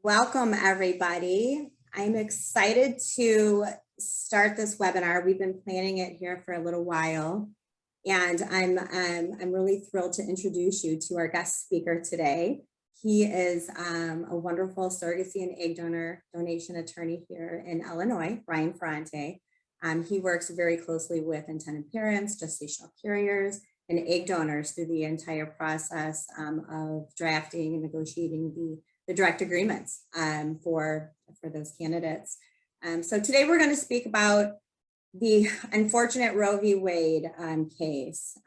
Welcome, everybody. I'm excited to start this webinar. We've been planning it here for a little while, and I'm really thrilled to introduce you to our guest speaker today. He is a wonderful surrogacy and egg donation attorney here in Illinois, Brian Ferrante. He works very closely with intended parents, gestational carriers, and egg donors through the entire process of drafting and negotiating the direct agreements for those candidates. So today we're going to speak about the unfortunate Roe v. Wade case.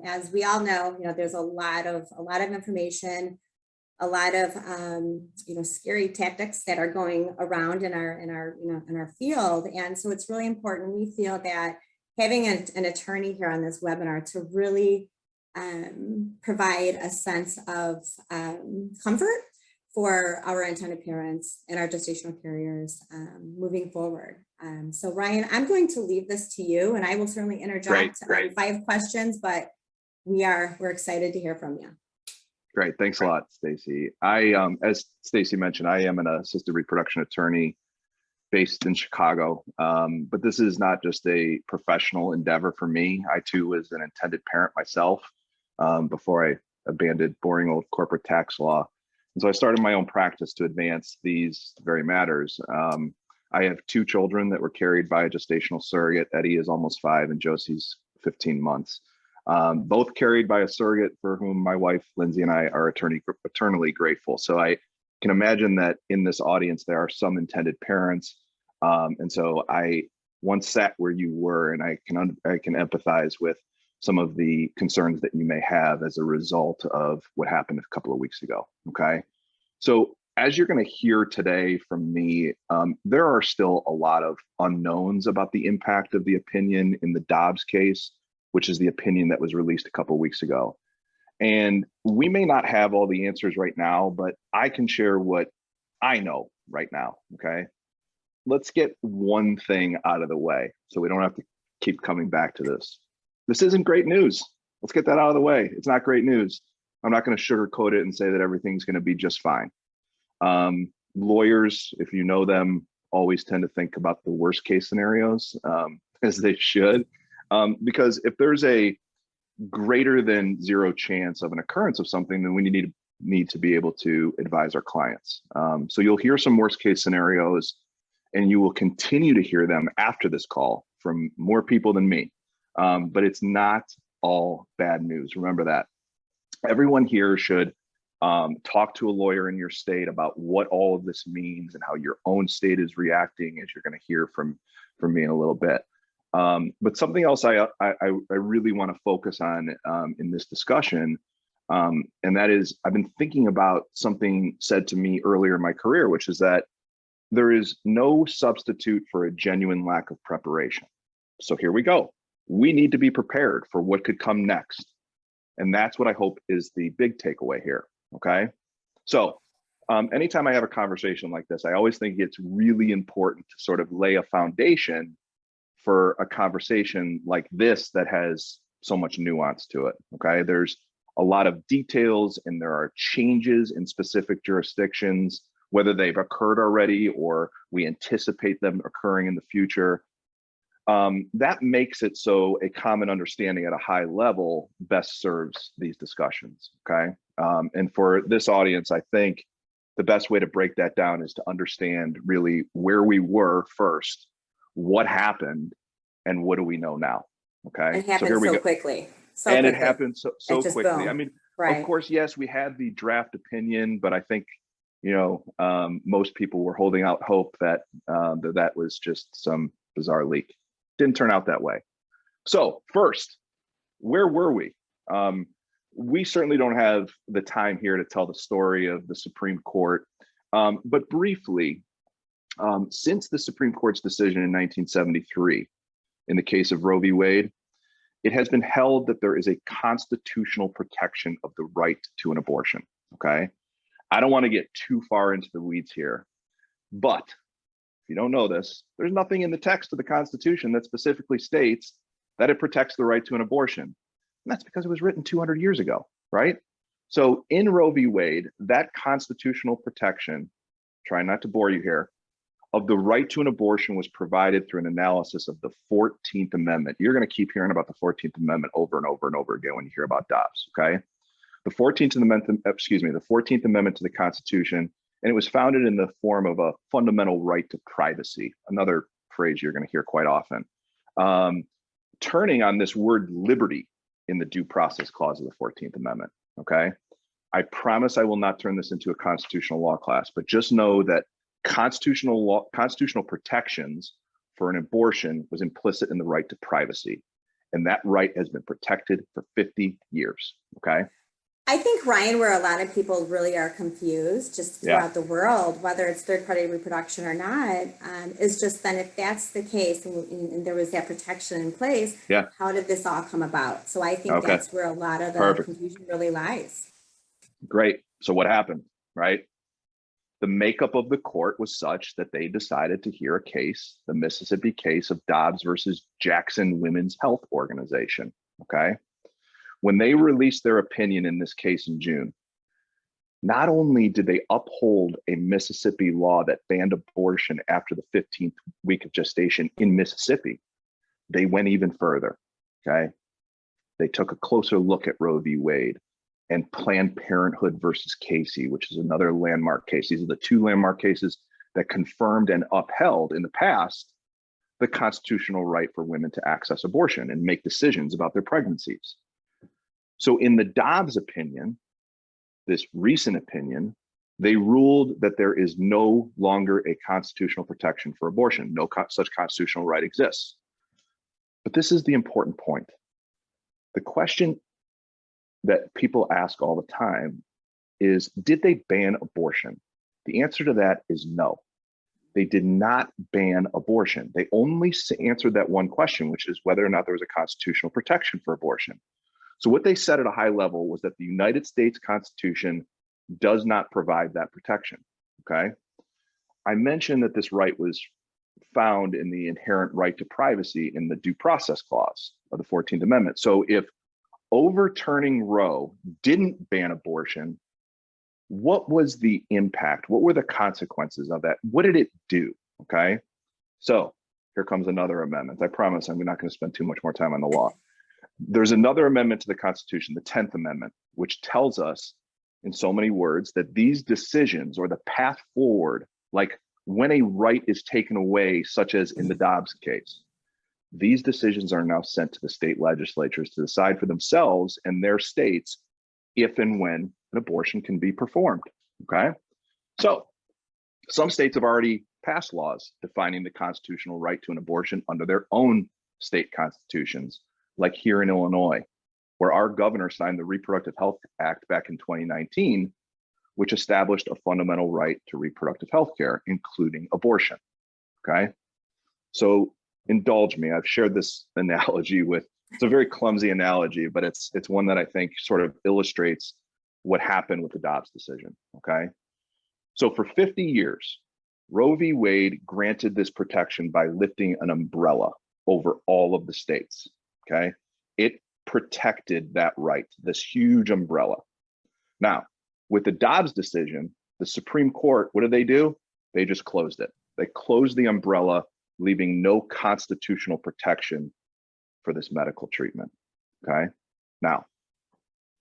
As we all know, there's a lot of information, a lot of scary tactics that are going around in our field, and so it's really important. We feel that having an attorney here on this webinar to really provide a sense of comfort for our intended parents and our gestational carriers moving forward. So Ryan, I'm going to leave this to you, and I will certainly interject. Great. 5 questions, but we're excited to hear from you. Great, thanks a lot, Staci. As Staci mentioned, I am an assisted reproduction attorney based in Chicago, but this is not just a professional endeavor for me. I too was an intended parent myself before I abandoned boring old corporate tax law. And so I started my own practice to advance these very matters. I have 2 children that were carried by a gestational surrogate. Eddie is almost 5 and Josie's 15 months. Both carried by a surrogate for whom my wife, Lindsay, and I are eternally grateful. So I can imagine that in this audience, there are some intended parents. And so I once sat where you were, and I can empathize with some of the concerns that you may have as a result of what happened a couple of weeks ago, okay? So as you're gonna hear today from me, there are still a lot of unknowns about the impact of the opinion in the Dobbs case, which is the opinion that was released a couple of weeks ago. And we may not have all the answers right now, but I can share what I know right now, okay? Let's get one thing out of the way so we don't have to keep coming back to this. This isn't great news. Let's get that out of the way. It's not great news. I'm not going to sugarcoat it and say that everything's going to be just fine. Lawyers, if you know them, always tend to think about the worst case scenarios, as they should, because if there's a greater than 0 chance of an occurrence of something, then we need to be able to advise our clients. So you'll hear some worst case scenarios, and you will continue to hear them after this call from more people than me. But it's not all bad news. Remember that. Everyone here should talk to a lawyer in your state about what all of this means and how your own state is reacting, as you're going to hear from me in a little bit. But something else I really want to focus on in this discussion, and that is, I've been thinking about something said to me earlier in my career, which is that there is no substitute for a genuine lack of preparation. So here we go. We need to be prepared for what could come next. And that's what I hope is the big takeaway here, okay? So anytime I have a conversation like this, I always think it's really important to sort of lay a foundation for a conversation like this that has so much nuance to it, okay? There's a lot of details, and there are changes in specific jurisdictions, whether they've occurred already or we anticipate them occurring in the future. That makes it so a common understanding at a high level best serves these discussions, okay? And for this audience, I think the best way to break that down is to understand really where we were first, what happened, and what do we know now, okay? It happened so quickly. It happened so quickly. Boom. I mean, right. Of course, yes, we had the draft opinion, but I think, most people were holding out hope that that was just some bizarre leak. Didn't turn out that way. So first, where were we? We certainly don't have the time here to tell the story of the Supreme Court, but briefly, since the Supreme Court's decision in 1973, in the case of Roe v. Wade, it has been held that there is a constitutional protection of the right to an abortion, okay? I don't want to get too far into the weeds here, but if you don't know this, there's nothing in the text of the Constitution that specifically states that it protects the right to an abortion. And that's because it was written 200 years ago, right? So in Roe v. Wade, that constitutional protection trying not to bore you here, of the right to an abortion was provided through an analysis of the 14th Amendment. You're going to keep hearing about the 14th Amendment over and over and over again when you hear about Dobbs, okay? The 14th Amendment, the 14th Amendment to the Constitution, and it was founded in the form of a fundamental right to privacy, another phrase you're going to hear quite often, turning on this word liberty in the due process clause of the 14th Amendment, okay? I promise I will not turn this into a constitutional law class, but just know that constitutional protections for an abortion was implicit in the right to privacy. And that right has been protected for 50 years, okay? I think, Ryan, where a lot of people really are confused just throughout the world, whether it's third-party reproduction or not, is just then if that's the case and there was that protection in place, how did this all come about? So I think that's where a lot of the confusion really lies. Great. So what happened, right? The makeup of the court was such that they decided to hear a case, the Mississippi case of Dobbs versus Jackson Women's Health Organization, okay? When they released their opinion in this case in June, not only did they uphold a Mississippi law that banned abortion after the 15th week of gestation in Mississippi, they went even further, okay? They took a closer look at Roe v. Wade and Planned Parenthood versus Casey, which is another landmark case. These are the two landmark cases that confirmed and upheld in the past the constitutional right for women to access abortion and make decisions about their pregnancies. So in the Dobbs opinion, this recent opinion, they ruled that there is no longer a constitutional protection for abortion. No such constitutional right exists. But this is the important point. The question that people ask all the time is, did they ban abortion? The answer to that is no. They did not ban abortion. They only answered that one question, which is whether or not there was a constitutional protection for abortion. So what they said at a high level was that the United States Constitution does not provide that protection, okay? I mentioned that this right was found in the inherent right to privacy in the due process clause of the 14th Amendment. So if overturning Roe didn't ban abortion, what was the impact? What were the consequences of that? What did it do, okay? So here comes another amendment. I promise I'm not going to spend too much more time on the law. There's another amendment to the Constitution, the 10th Amendment, which tells us in so many words that these decisions or the path forward, like when a right is taken away, such as in the Dobbs case, these decisions are now sent to the state legislatures to decide for themselves and their states if and when an abortion can be performed, okay? So some states have already passed laws defining the constitutional right to an abortion under their own state constitutions, like here in Illinois, where our governor signed the Reproductive Health Act back in 2019, which established a fundamental right to reproductive health care, including abortion, okay? So indulge me, I've shared this analogy with, it's a very clumsy analogy, but it's one that I think sort of illustrates what happened with the Dobbs decision, okay? So for 50 years, Roe v. Wade granted this protection by lifting an umbrella over all of the states, okay? It protected that right, this huge umbrella. Now, with the Dobbs decision, the Supreme Court, what did they do? They just closed it. They closed the umbrella, leaving no constitutional protection for this medical treatment, okay? Now,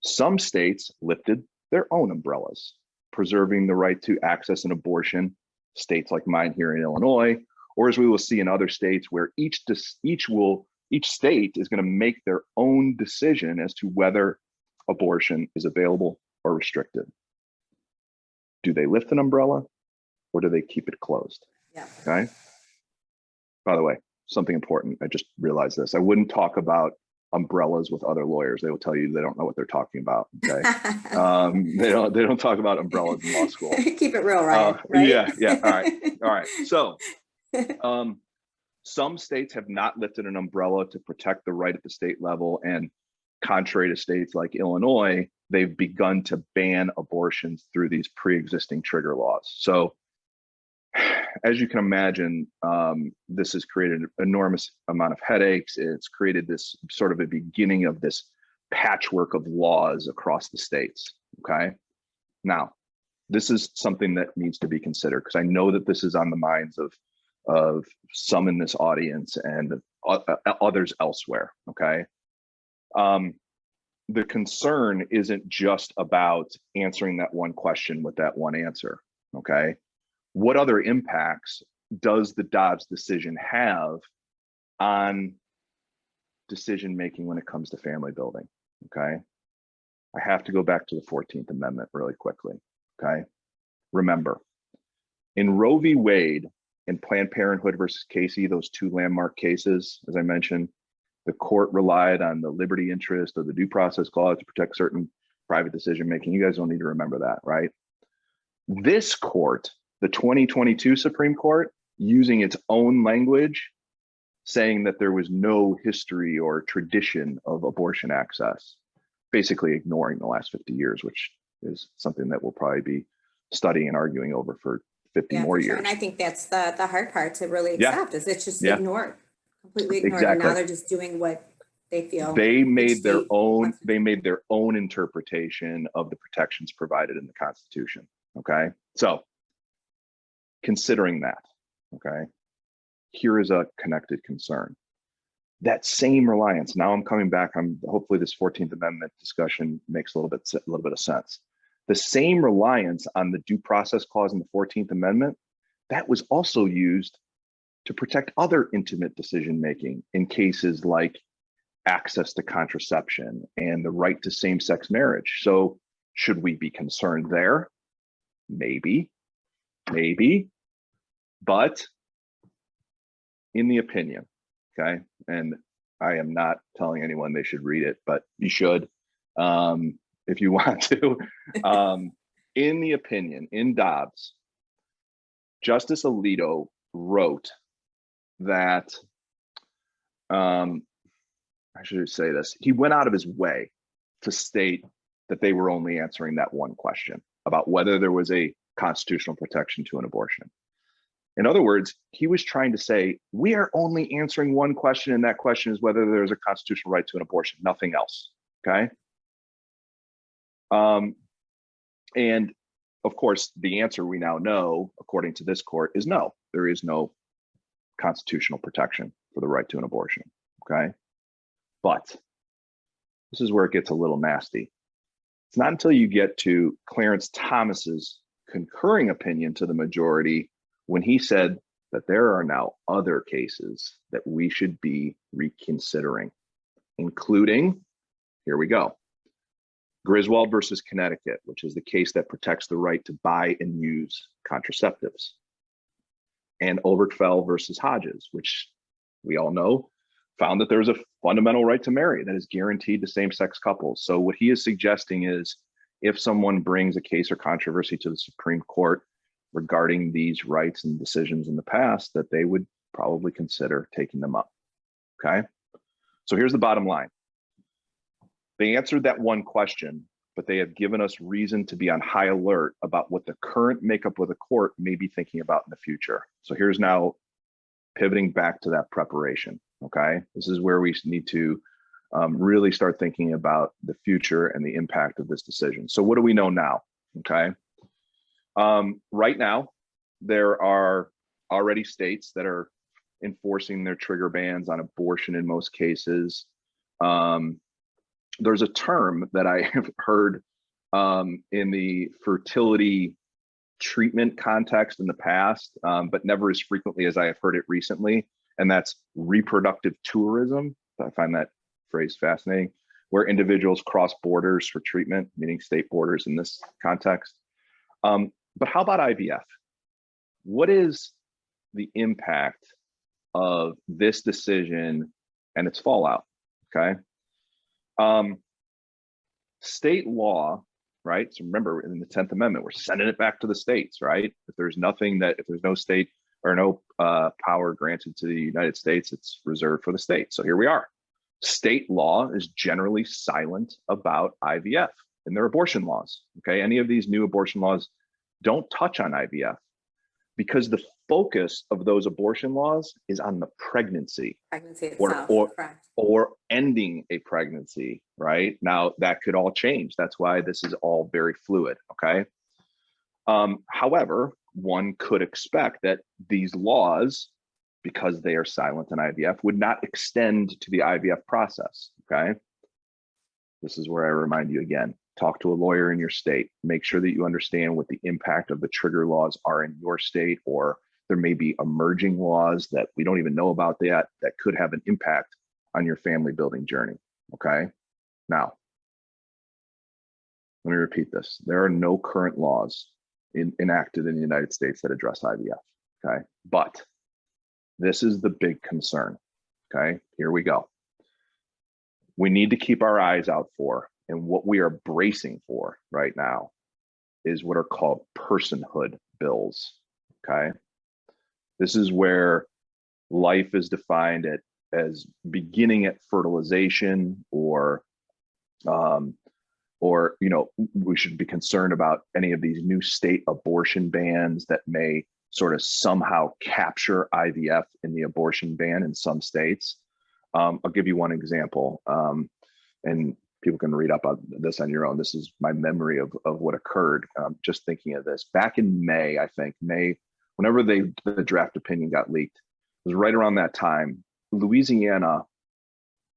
some states lifted their own umbrellas, preserving the right to access an abortion, states like mine here in Illinois, or as we will see in other states where each state is going to make their own decision as to whether abortion is available or restricted. Do they lift an umbrella or do they keep it closed? Yeah. Okay. By the way, something important. I just realized this. I wouldn't talk about umbrellas with other lawyers. They will tell you they don't know what they're talking about. Okay. They don't talk about umbrellas in law school. Keep it real, right? Yeah. All right. So some states have not lifted an umbrella to protect the right at the state level, and contrary to states like Illinois, they've begun to ban abortions through these pre-existing trigger laws. So as you can imagine, this has created an enormous amount of headaches. It's created this sort of a beginning of this patchwork of laws across the states, okay? Now, this is something that needs to be considered, because I know that this is on the minds of some in this audience and others elsewhere, okay? The concern isn't just about answering that one question with that one answer, okay? What other impacts does the Dobbs decision have on decision-making when it comes to family building, okay? I have to go back to the 14th Amendment really quickly, okay? Remember, in Roe v. Wade and Planned Parenthood versus Casey, those two landmark cases, as I mentioned, the court relied on the liberty interest of the due process clause to protect certain private decision-making. You guys don't need to remember that, right? This court, the 2022 Supreme Court, using its own language, saying that there was no history or tradition of abortion access, basically ignoring the last 50 years, which is something that we'll probably be studying and arguing over for 50 more years. And I think that's the hard part to really accept, is it's just ignored, completely ignored. Exactly. And now they're just doing what they feel. They made their own interpretation of the protections provided in the Constitution. Okay. So considering that, okay, here is a connected concern. That same reliance, now I'm coming back, hopefully this 14th Amendment discussion makes a little bit of sense. The same reliance on the due process clause in the 14th Amendment, that was also used to protect other intimate decision-making in cases like access to contraception and the right to same-sex marriage. So should we be concerned there? Maybe, but in the opinion, okay, and I am not telling anyone they should read it, but you should if you want to. In the opinion, in Dobbs, Justice Alito wrote that, I should say this, he went out of his way to state that they were only answering that one question about whether there was a constitutional protection to an abortion. In other words, he was trying to say, we are only answering one question, and that question is whether there's a constitutional right to an abortion, nothing else, okay? And of course, the answer we now know, according to this court, is no, there is no constitutional protection for the right to an abortion, okay? But this is where it gets a little nasty. It's not until you get to Clarence Thomas's concurring opinion to the majority when he said that there are now other cases that we should be reconsidering, including, here we go, Griswold versus Connecticut, which is the case that protects the right to buy and use contraceptives, and Overtfell versus Hodges, which we all know found that there's a fundamental right to marry that is guaranteed to same-sex couples. So what he is suggesting is, if someone brings a case or controversy to the Supreme Court regarding these rights and decisions in the past, that they would probably consider taking them up, okay? So here's the bottom line. They answered that one question, but they have given us reason to be on high alert about what the current makeup of the court may be thinking about in the future. So here's now pivoting back to that preparation, okay? This is where we need to really start thinking about the future and the impact of this decision. So what do we know now, okay? Right now, there are already states that are enforcing their trigger bans on abortion in most cases. There's a term that I have heard in the fertility treatment context in the past, but never as frequently as I have heard it recently, and that's reproductive tourism. I find that phrase fascinating, where individuals cross borders for treatment, meaning state borders in this context. But how about IVF? What is the impact of this decision and its fallout, okay? State law, right? So remember, in the 10th Amendment, we're sending it back to the states, right? If there's no state or no power granted to the United States, it's reserved for the states. So here we are. State law is generally silent about IVF in their abortion laws, okay? Any of these new abortion laws don't touch on IVF because the focus of those abortion laws is on the pregnancy itself, or ending a pregnancy, right? Now that could all change. That's why this is all very fluid, okay? However, one could expect that these laws, because they are silent in IVF, would not extend to the IVF process, okay? This is where I remind you again, talk to a lawyer in your state, make sure that you understand what the impact of the trigger laws are in your state, or there may be emerging laws that we don't even know about that could have an impact on your family building journey, okay? Now, let me repeat this. There are no current laws enacted in the United States that address IVF, okay? But this is the big concern, okay? Here we go. We need to keep our eyes out for, and what we are bracing for right now is what are called personhood bills, okay? This is where life is defined as beginning at fertilization, or you know, we should be concerned about any of these new state abortion bans that may sort of somehow capture IVF in the abortion ban in some states. I'll give you one example, and people can read up on this on your own. This is my memory of what occurred. Just thinking of this back in May, I think May, whenever the draft opinion got leaked, it was right around that time. Louisiana,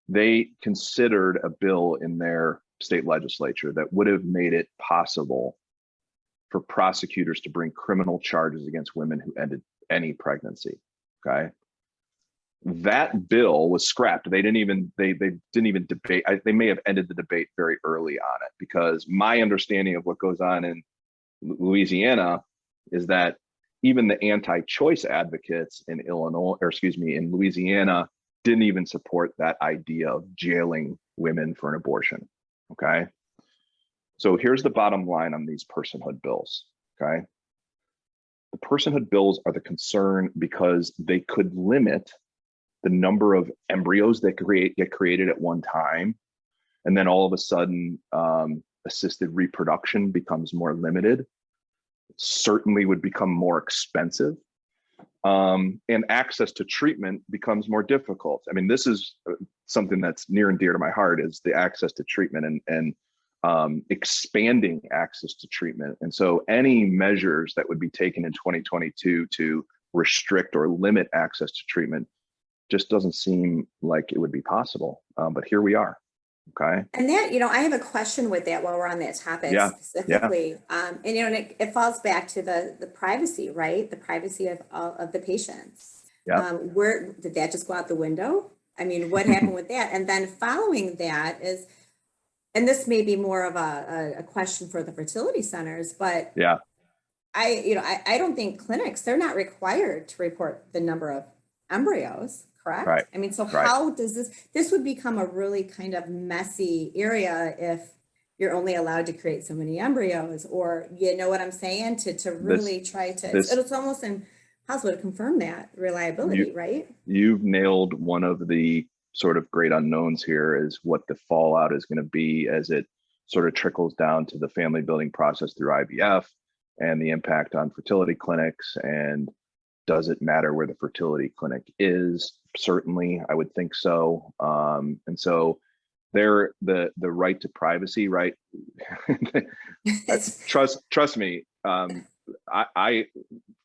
they considered a bill in their state legislature that would have made it possible for prosecutors to bring criminal charges against women who ended any pregnancy, okay? That bill was scrapped. They didn't even debate. They may have ended the debate very early on it, because my understanding of what goes on in Louisiana is that even the anti-choice advocates in in Louisiana didn't even support that idea of jailing women for an abortion, okay? So here's the bottom line on these personhood bills, okay? The personhood bills are the concern because they could limit the number of embryos that get created at one time. And then all of a sudden, assisted reproduction becomes more limited. It certainly would become more expensive. And access to treatment becomes more difficult. I mean, this is something that's near and dear to my heart, is the access to treatment and expanding access to treatment. And so any measures that would be taken in 2022 to restrict or limit access to treatment just doesn't seem like it would be possible. But here we are. Okay. And that, you know, I have a question with that while we're on that topic specifically. And, you know, and it falls back to the privacy, right? The privacy of the patients. Where did that just go out the window? I mean, what happened with that? And then following that is, and this may be more of a question for the fertility centers, but I don't think clinics, they're not required to report the number of embryos, correct? Right. I mean, so how does this would become a really kind of messy area if you're only allowed to create so many embryos, or, you know what I'm saying, to really try to, it's almost impossible to confirm that reliability, right? You've nailed one of the sort of great unknowns here, is what the fallout is going to be as it sort of trickles down to the family building process through IVF, and the impact on fertility clinics. And does it matter where the fertility clinic is? Certainly, I would think so. And so the right to privacy, right? Trust me.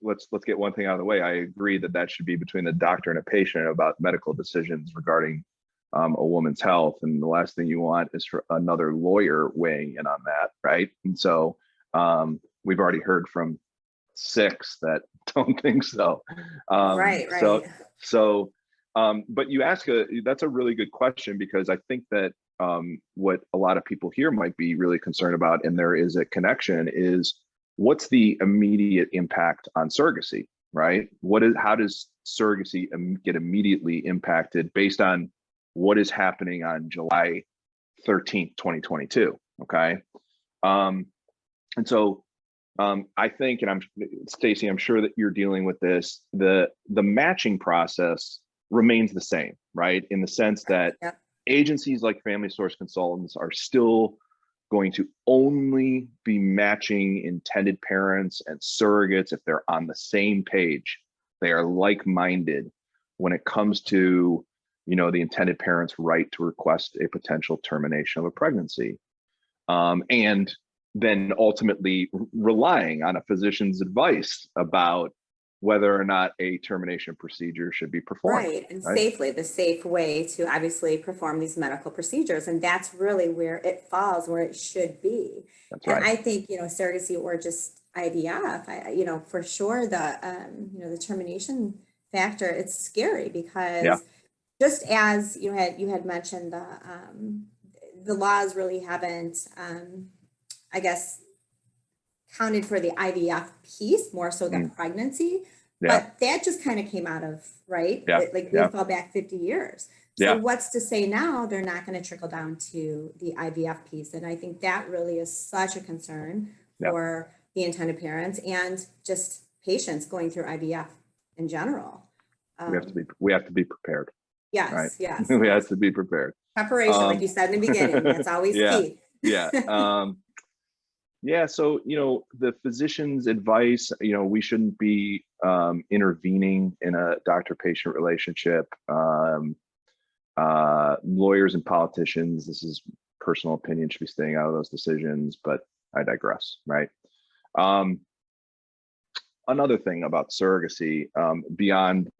Let's get one thing out of the way. I agree that should be between the doctor and a patient about medical decisions regarding a woman's health. And the last thing you want is for another lawyer weighing in on that, right? And so we've already heard from 6 that don't think so. Right. But you ask that's a really good question, because I think that what a lot of people here might be really concerned about, and there is a connection, is what's the immediate impact on surrogacy, right? How does surrogacy get immediately impacted based on what is happening on July 13th, 2022, okay? And so I think, and Staci, I'm sure that you're dealing with this, the matching process remains the same, right? In the sense that agencies like Family Source Consultants are still going to only be matching intended parents and surrogates if they're on the same page. They are like-minded when it comes to, you know, the intended parent's right to request a potential termination of a pregnancy. And then ultimately relying on a physician's advice about whether or not a termination procedure should be performed. Right, and safely, the safe way to obviously perform these medical procedures. And that's really where it falls, where it should be. That's And right. I think, surrogacy or just IVF, for sure, the termination factor, it's scary Yeah. because just as you had mentioned, the laws really haven't, I guess, counted for the IVF piece, more so the pregnancy. Yeah. But that just kind of came out of, right? Yeah. Like Yeah. we fell back 50 years. So Yeah. what's to say now they're not going to trickle down to the IVF piece? And I think that really is such a concern Yeah. for the intended parents and just patients going through IVF in general. We have to be prepared. Yes, Right. yes. We have to be prepared. Preparation, like you said in the beginning, that's always Yeah. key. Yeah. Yeah. So, the physician's advice, we shouldn't be intervening in a doctor-patient relationship. Lawyers and politicians, this is personal opinion, should be staying out of those decisions, but I digress, right? Another thing about surrogacy, beyond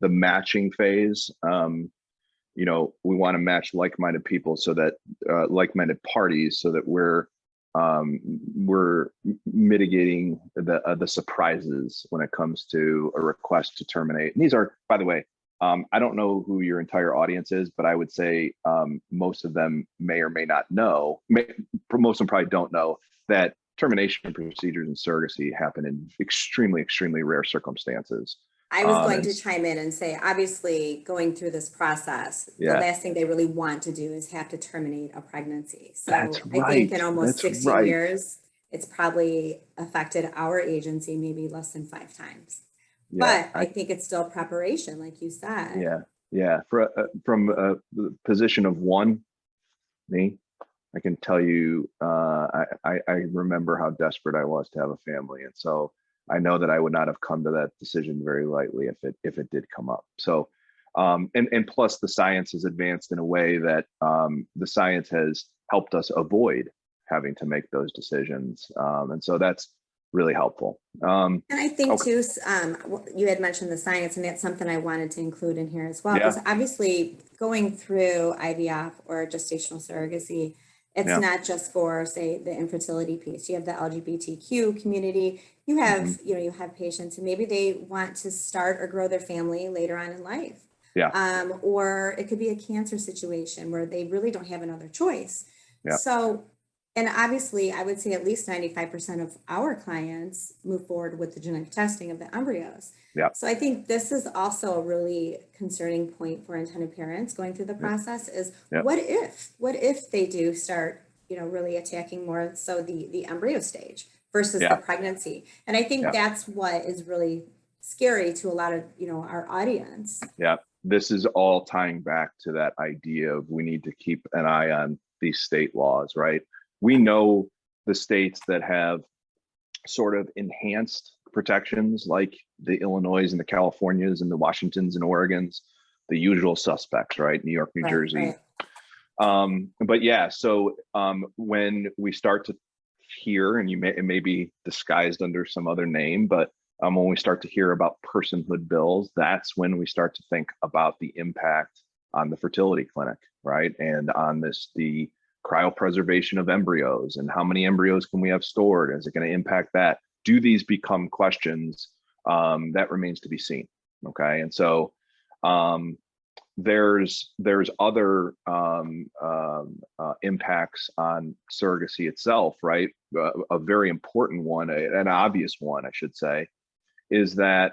the matching phase, we want to match like-minded people so that like-minded parties, so that we're mitigating the surprises when it comes to a request to terminate. And these are, by the way, I don't know who your entire audience is, but I would say most of them may or may not know. Most of them probably don't know that termination procedures in surrogacy happen in extremely, extremely rare circumstances. I was going to chime in and say, obviously, going through this process, the last thing they really want to do is have to terminate a pregnancy. So That's right. I think in almost That's 60 right. years, it's probably affected our agency maybe less than 5 times. Yeah, but I think it's still preparation, like you said. Yeah. From the position of me, I can tell you, I remember how desperate I was to have a family, and so I know that I would not have come to that decision very lightly if it did come up. So, and plus the science has advanced in a way that the science has helped us avoid having to make those decisions, and so that's really helpful. And I think too, you had mentioned the science, and that's something I wanted to include in here as well, because obviously going through IVF or gestational surrogacy, it's not just for, say, the infertility piece. You have the LGBTQ community. You have, you have patients who maybe they want to start or grow their family later on in life. Or it could be a cancer situation where they really don't have another choice. So, and obviously, I would say at least 95% of our clients move forward with the genetic testing of the embryos. So I think this is also a really concerning point for intended parents going through the process is what if they do start, really attacking more so the embryo stage versus the pregnancy. And I think that's what is really scary to a lot of, our audience. This is all tying back to that idea of we need to keep an eye on these state laws, right? We know the states that have sort of enhanced protections, like the Illinois and the Californias and the Washingtons and Oregons, the usual suspects, right? New York, New Jersey. But so when we start to hear, and it may be disguised under some other name, but when we start to hear about personhood bills, that's when we start to think about the impact on the fertility clinic, right? And on the cryopreservation of embryos, and how many embryos can we have stored? Is it going to impact that? Do these become questions? That remains to be seen. Okay, and so there's other impacts on surrogacy itself, right? A very important one, an obvious one, I should say, is that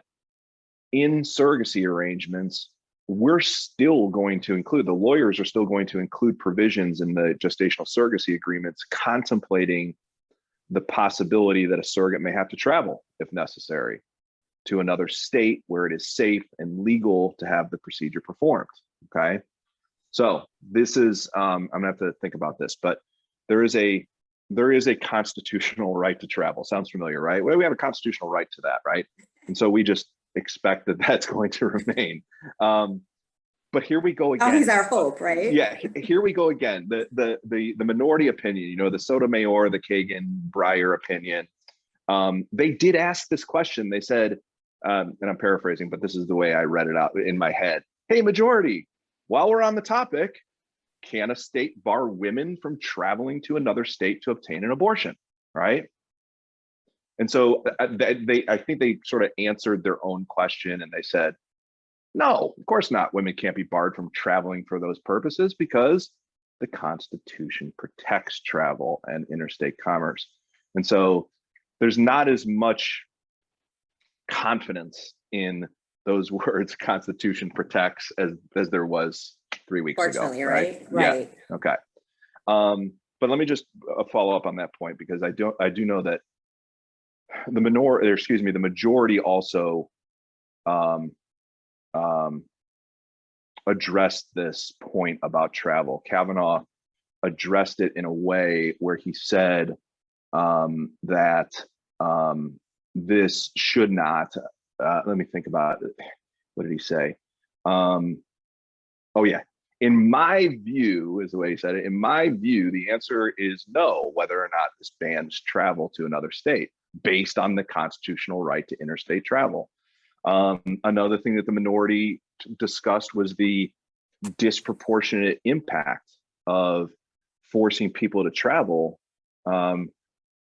in surrogacy arrangements, we're still going to include, the lawyers are still going to include provisions in the gestational surrogacy agreements contemplating the possibility that a surrogate may have to travel, if necessary, to another state where it is safe and legal to have the procedure performed. Okay. So this is, I'm gonna have to think about this, but there is a constitutional right to travel. Sounds familiar, right? Well, we have a constitutional right to that, right? And so we just expect that that's going to remain. but here we go again. Oh, he's our hope, right? Yeah, here we go again. The minority opinion, you know, the Sotomayor, the Kagan, Breyer opinion. They did ask this question. They said, and I'm paraphrasing, but this is the way I read it out in my head. Hey, majority, while we're on the topic, can a state bar women from traveling to another state to obtain an abortion? Right. And so I think they sort of answered their own question, and they said, no, of course not. Women can't be barred from traveling for those purposes because the Constitution protects travel and interstate commerce. And so there's not as much confidence in those words, Constitution protects, as there was 3 weeks ago. Right? Right. Yeah. Okay. But let me just follow up on that point, because I do know that the majority also addressed this point about travel. Kavanaugh addressed it in a way where he said that this should not, let me think about it. What did he say? Oh yeah, in my view, is the way he said it. In my view, the answer is no, whether or not this bans travel to another state based on the constitutional right to interstate travel. Another thing that the minority discussed was the disproportionate impact of forcing people to travel,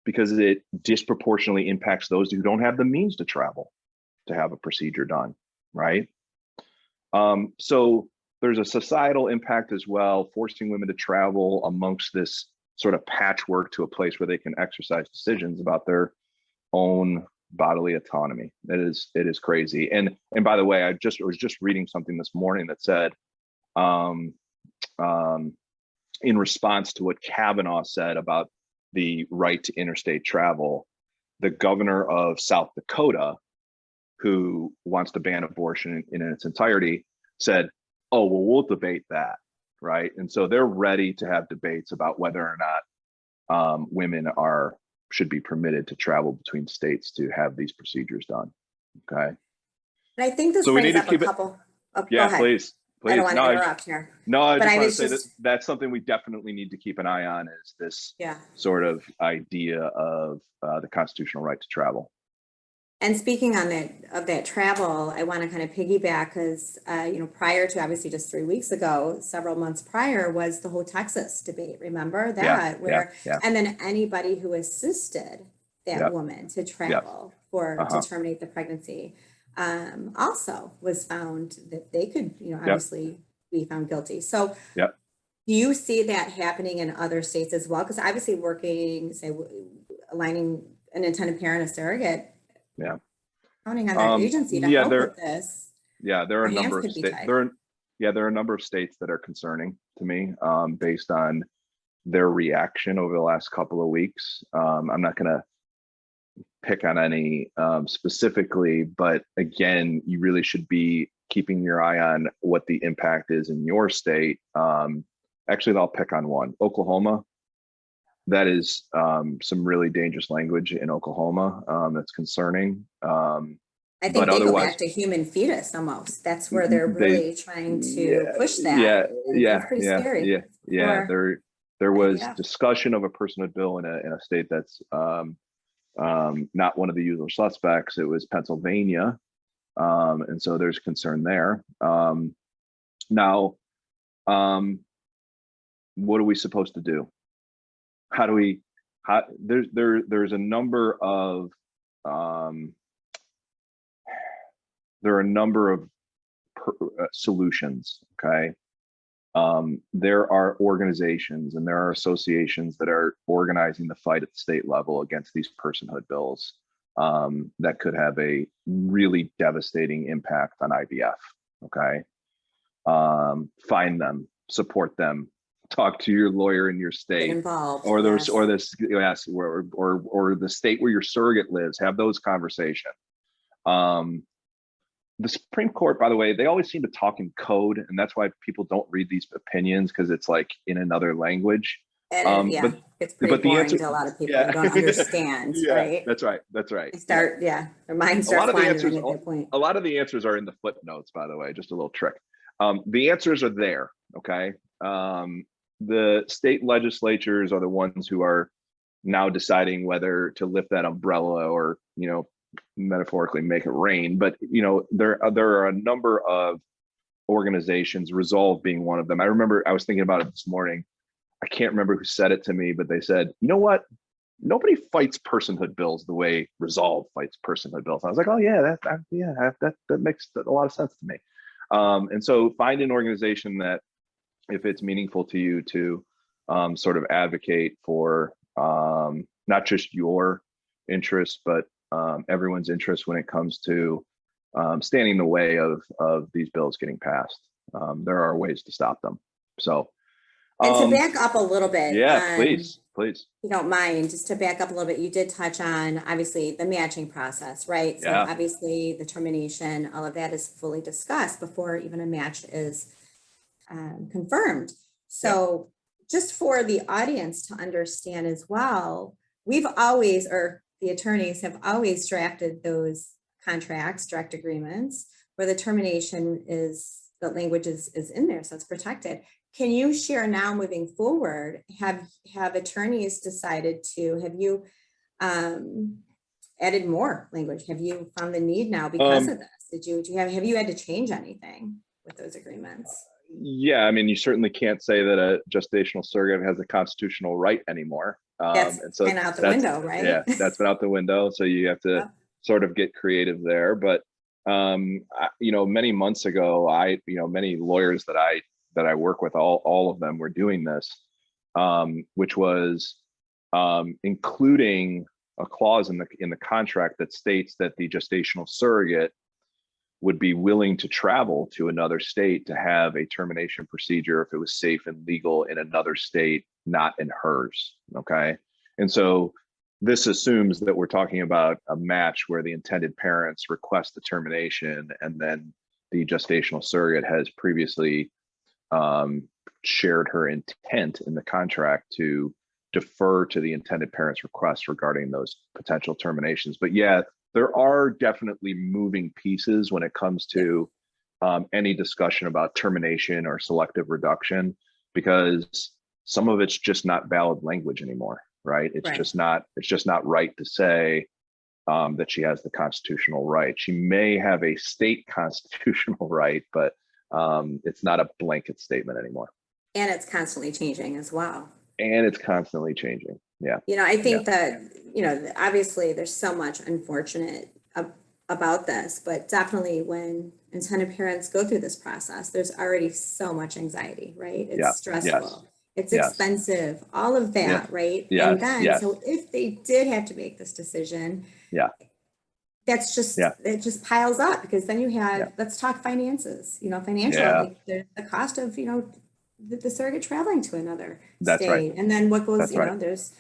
because it disproportionately impacts those who don't have the means to travel to have a procedure done, right? So there's a societal impact as well, forcing women to travel amongst this sort of patchwork to a place where they can exercise decisions about their own bodily autonomy. It is crazy. And by the way, I was just reading something this morning that said, in response to what Kavanaugh said about the right to interstate travel, the governor of South Dakota, who wants to ban abortion in its entirety, said, oh, well, we'll debate that, right? And so they're ready to have debates about whether or not women should be permitted to travel between states to have these procedures done. Okay. And I think this so brings up a couple. Oh, yeah, go ahead. please. I don't want to interrupt here. No, I just want to say that that's something we definitely need to keep an eye on, is this sort of idea of the constitutional right to travel. And speaking on that travel, I want to kind of piggyback, because prior to, obviously just 3 weeks ago, several months prior, was the whole Texas debate. Remember that? And then anybody who assisted that woman to travel to terminate the pregnancy also was found that they could, obviously be found guilty. So do you see that happening in other states as well? Because obviously working, say, aligning an intended parent, a surrogate, counting on that agency to help with this. Yeah, there are a number of states. There are a number of states that are concerning to me, based on their reaction over the last couple of weeks. I'm not going to pick on any specifically, but again, you really should be keeping your eye on what the impact is in your state. Actually, I'll pick on one, Oklahoma. That is some really dangerous language in Oklahoma that's concerning. I think they go back to human fetus almost. That's where they're really trying to push that. It's pretty scary. There was discussion of a personhood bill in a state that's not one of the usual suspects. It was Pennsylvania, and so there's concern there. Now, what are we supposed to do? There's a number of solutions. Okay. There are organizations and there are associations that are organizing the fight at the state level against these personhood bills that could have a really devastating impact on IVF. Okay. Find them, support them, talk to your lawyer in your state, or the state where your surrogate lives. Have those conversations. The Supreme Court, by the way, they always seem to talk in code, and that's why people don't read these opinions, because it's like in another language. And it's pretty boring to a lot of people who don't understand, right? That's right. Their mind starts wandering at that point. A lot of the answers are in the footnotes, by the way, just a little trick. The answers are there, okay? The state legislatures are the ones who are now deciding whether to lift that umbrella or, metaphorically make it rain. But, there are a number of organizations, Resolve being one of them. I remember I was thinking about it this morning. I can't remember who said it to me, but they said, you know what? Nobody fights personhood bills the way Resolve fights personhood bills. I was like, oh yeah, that makes a lot of sense to me. And so find an organization that, if it's meaningful to you, to sort of advocate for not just your interests, but everyone's interests when it comes to standing in the way of these bills getting passed. There are ways to stop them. So, and to back up a little bit, yeah, please. If you don't mind, just to back up a little bit, you did touch on, obviously, the matching process, right? So Yeah. obviously the termination, all of that is fully discussed before even a match is confirmed. So just for the audience to understand as well, we've always, or the attorneys have always drafted those contracts, direct agreements, where the termination is, the language is in there, so it's protected. Can you share now, moving forward, have attorneys decided to, have you added more language? Have you found the need now because of this? Have you had to change anything with those agreements? Yeah, I mean, you certainly can't say that a gestational surrogate has a constitutional right anymore. That's and so been out the window, right? Yeah, that's been out the window. So you have to sort of get creative there. But many months ago, many lawyers that I work with, all of them were doing this, which was including a clause in the contract that states that the gestational surrogate would be willing to travel to another state to have a termination procedure if it was safe and legal in another state, not in hers. Okay. And so this assumes that we're talking about a match where the intended parents request the termination, and then the gestational surrogate has previously shared her intent in the contract to defer to the intended parents' request regarding those potential terminations. But yeah, there are definitely moving pieces when it comes to any discussion about termination or selective reduction, because some of it's just not valid language anymore, right? It's just not right to say that she has the constitutional right. She may have a state constitutional right, but it's not a blanket statement anymore. And it's constantly changing as well. And it's constantly changing. Yeah. I think that, obviously there's so much unfortunate about this, but definitely when intended parents go through this process, there's already so much anxiety, right? It's stressful. It's expensive, all of that, right? And then, so if they did have to make this decision, that's just, it just piles up, because then you have, let's talk finances, financial, the cost of, the surrogate traveling to another state. Right. And then what goes, there's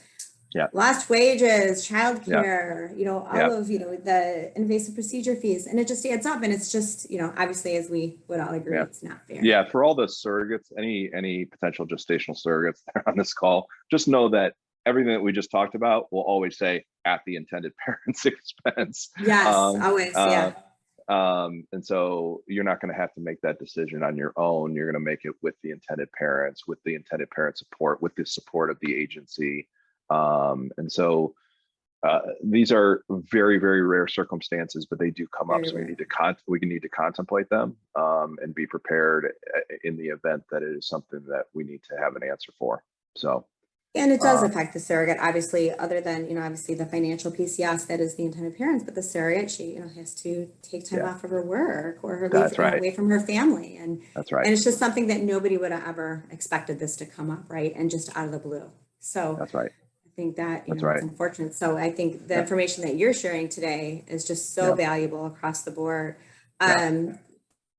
lost wages, childcare, all of, the invasive procedure fees, and it just adds up. And it's just, obviously, as we would all agree, it's not fair. Yeah. For all the surrogates, any potential gestational surrogates that are on this call, just know that everything that we just talked about will always say at the intended parent's expense. Yes, always. And so you're not going to have to make that decision on your own. You're going to make it with the intended parents, with the intended parent support, with the support of the agency. And so these are very, very rare circumstances, but they do come up. So we need to contemplate them and be prepared in the event that it is something that we need to have an answer for. So. And it does affect the surrogate, obviously, other than, obviously the financial piece, yes, that is the intended parents, but the surrogate, she, has to take time off of her work or her leave away from her family. And that's right. And it's just something that nobody would have ever expected this to come up, right? And just out of the blue. So that's right. I think that, it's unfortunate. So I think the information that you're sharing today is just so valuable across the board.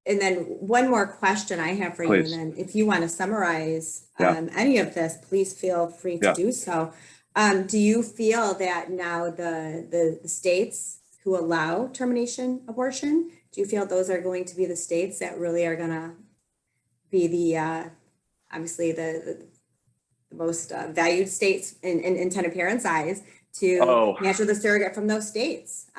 And then one more question I have for you, and then if you want to summarize any of this, please feel free to do so. Do you feel that now the states who allow termination abortion, do you feel those are going to be the states that really are going to be the, obviously the most valued states in intended parents' eyes to match with the surrogate from those states?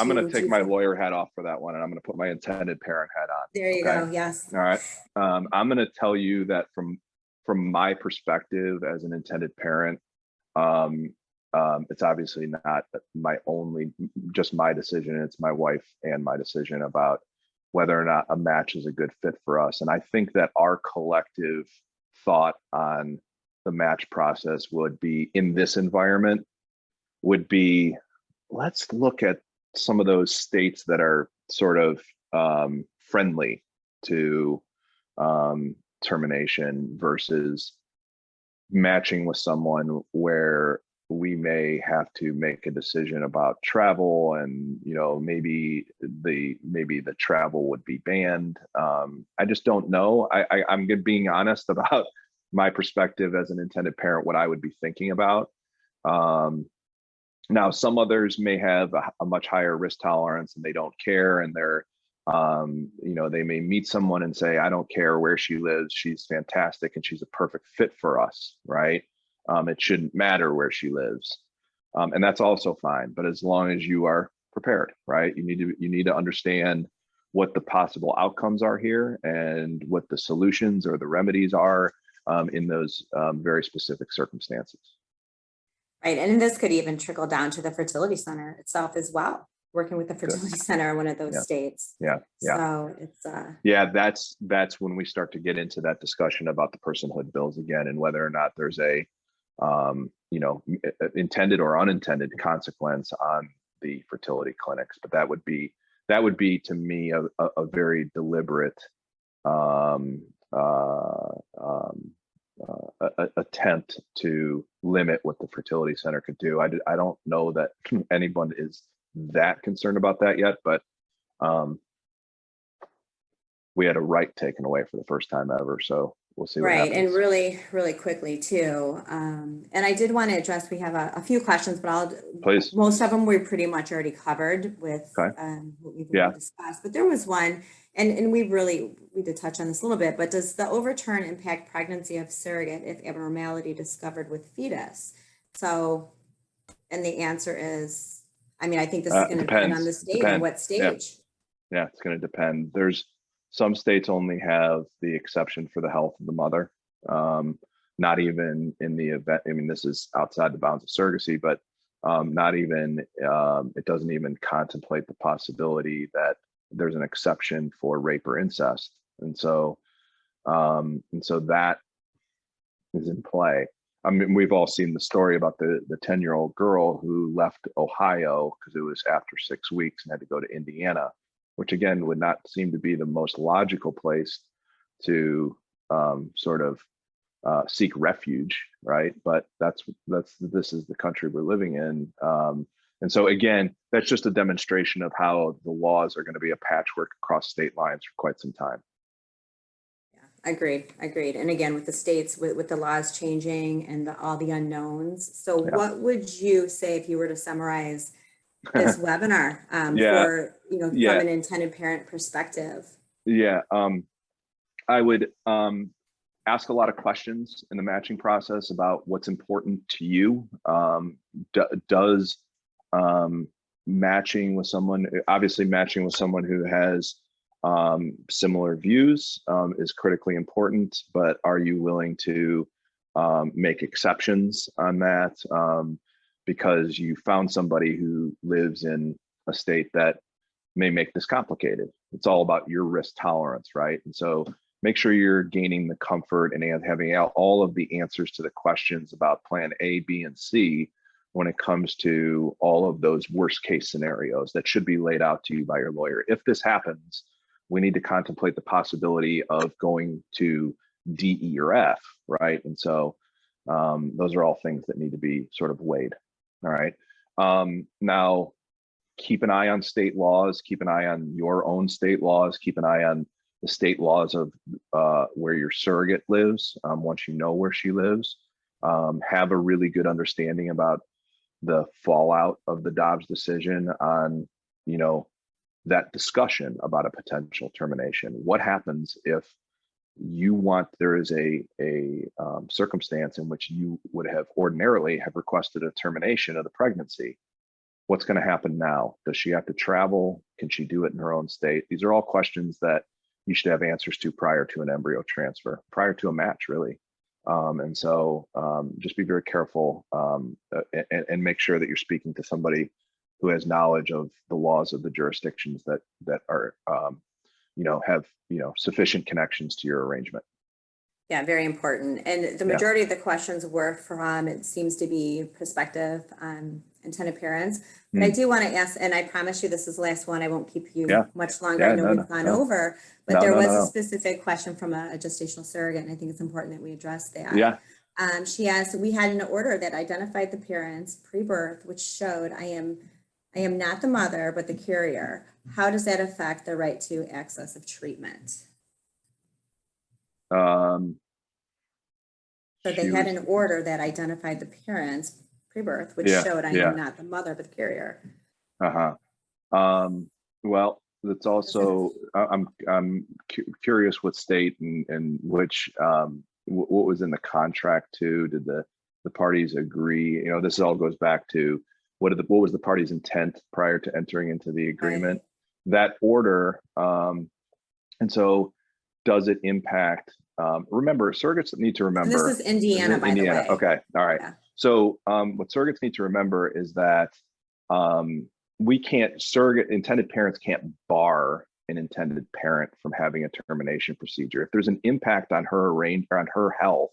I'm going to take my do. lawyer hat off for that one, and I'm going to put my intended parent hat on. There you Okay? go. Yes. All right. I'm going to tell you that from my perspective as an intended parent, it's obviously not just my decision. It's my wife and my decision about whether or not a match is a good fit for us. And I think that our collective thought on the match process would be, in this environment, would be, let's look at some of those states that are sort of friendly to termination versus matching with someone where we may have to make a decision about travel, and maybe the travel would be banned. I just don't know. I'm being honest about my perspective as an intended parent, what I would be thinking about. Now, some others may have a much higher risk tolerance and they don't care, and they're they may meet someone and say, I don't care where she lives, she's fantastic and she's a perfect fit for us, right? It shouldn't matter where she lives. And that's also fine. But as long as you are prepared, right? You need to understand what the possible outcomes are here and what the solutions or the remedies are in those very specific circumstances. Right. And this could even trickle down to the fertility center itself as well, working with the fertility center in one of those states. Yeah. So it's that's when we start to get into that discussion about the personhood bills again, and whether or not there's a intended or unintended consequence on the fertility clinics. But that would be to me a very deliberate attempt to limit what the fertility center could do. I don't know that anyone is that concerned about that yet, but we had a right taken away for the first time ever, so we'll see what happens. And really, really quickly too. And I did want to address, we have a few questions, but Please. Most of them we pretty much already covered with what we've discussed. But there was one, and we did touch on this a little bit, but does the overturn impact pregnancy of surrogate if abnormality discovered with fetus? So, and the answer is, I think this is going to depend on the state and what stage. Yeah, it's going to depend. There's some states only have the exception for the health of the mother. Not even in the event, this is outside the bounds of surrogacy, but not even, it doesn't even contemplate the possibility that there's an exception for rape or incest. And so that is in play. We've all seen the story about the 10-year-old girl who left Ohio because it was after 6 weeks and had to go to Indiana, which again would not seem to be the most logical place to seek refuge, right? But this is the country we're living in. And so again, that's just a demonstration of how the laws are going to be a patchwork across state lines for quite some time. Yeah, agreed. And again, with the states, with the laws changing and all the unknowns. So what would you say if you were to summarize this webinar for, from an intended parent perspective? Yeah, I would ask a lot of questions in the matching process about what's important to you. Does matching with someone who has similar views is critically important, but are you willing to make exceptions on that because you found somebody who lives in a state that may make this complicated? It's all about your risk tolerance, right? And so make sure you're gaining the comfort and having out all of the answers to the questions about plan A, B, and C when it comes to all of those worst case scenarios that should be laid out to you by your lawyer. If this happens, we need to contemplate the possibility of going to D, E, or F, right? And so those are all things that need to be sort of weighed, all right? Now, keep an eye on state laws, keep an eye on your own state laws, keep an eye on the state laws of where your surrogate lives, once you know where she lives. Have a really good understanding about the fallout of the Dobbs decision on, that discussion about a potential termination. What happens if there is a circumstance in which you would have ordinarily have requested a termination of the pregnancy? what's going to happen now? Does she have to travel? Can she do it in her own state? These are all questions that you should have answers to prior to an embryo transfer, prior to a match, really. And so just be very careful and make sure that you're speaking to somebody who has knowledge of the laws of the jurisdictions that are, have, sufficient connections to your arrangement. Yeah, very important. And the majority of the questions were from, it seems to be prospective intended parents. But I do want to ask, and I promise you this is the last one, I won't keep you much longer. I know we've gone over, but there was a specific question from a gestational surrogate, and I think it's important that we address that. Yeah. She asked, we had an order that identified the parents pre-birth, which showed I am not the mother, but the carrier. How does that affect the right to access of treatment? So they had an order that identified the parents pre-birth, which showed I am not the mother, but the carrier. Well, that's also, I'm curious what state and which, what was in the contract too. Did the parties agree? This all goes back to what was the party's intent prior to entering into the agreement? That order, and so does it impact, remember, surrogates need to remember. And this is Indiana, by the way. Okay, all right. Yeah. So what surrogates need to remember is that intended parents can't bar an intended parent from having a termination procedure. If there's an impact on her health,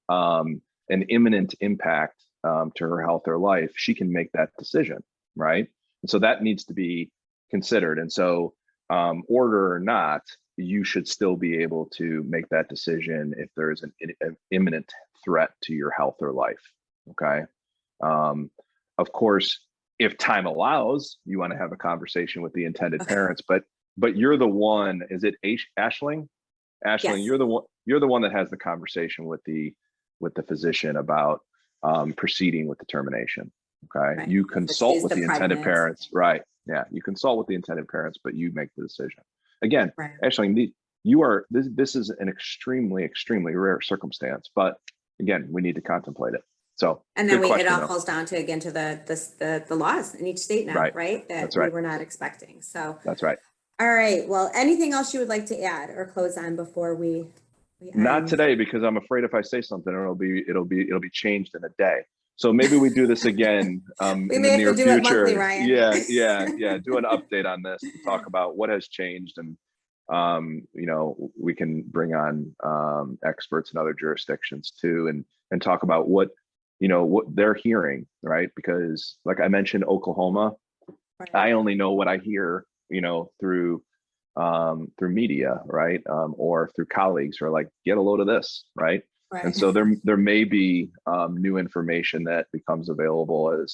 an imminent impact to her health or life, she can make that decision, right? And so that needs to be considered. And so order or not, you should still be able to make that decision if there's an imminent threat to your health or life. Okay. Of course, if time allows, you want to have a conversation with the intended parents, but you're the one. Is it Ashling? Ashling, yes. You're the one that has the conversation with the physician about proceeding with the termination. Okay. Right. You consult with the intended parents, right? Yeah. You consult with the intended parents, but you make the decision. Again, right. Actually, this is an extremely, extremely rare circumstance, but again, we need to contemplate it. So, and then it all falls down to the laws in each state now, right? That we were not expecting. So that's right. All right. Well, anything else you would like to add or close on before we end? Not today, because I'm afraid if I say something, it'll be changed in a day. So maybe we do this again in the near future. Monthly, Ryan. Yeah. Do an update on this to talk about what has changed, and we can bring on experts in other jurisdictions too, and talk about what they're hearing, right? Because like I mentioned, Oklahoma, right. I only know what I hear, through media, right? Or through colleagues who are like, get a load of this, right? Right. And so there may be new information that becomes available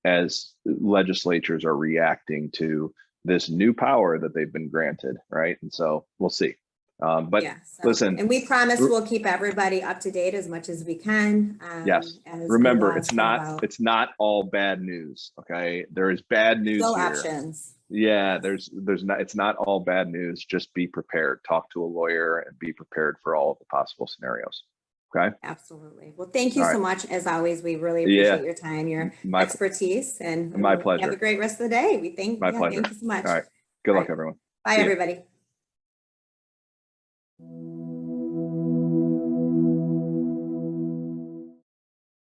as legislatures are reacting to this new power that they've been granted, right? And so we'll see. Listen, and we promise we'll keep everybody up to date as much as we can. Yes. Remember, it's not all bad news. Okay, there is bad news still here. Options. Yeah, there's not. It's not all bad news. Just be prepared. Talk to a lawyer and be prepared for all of the possible scenarios. Okay. Absolutely. Well, thank you so much. As always, we really appreciate your time, your expertise, and my pleasure. Have a great rest of the day. We thank. My pleasure. Thank you so much. All right. Good luck, everyone. Bye, everybody.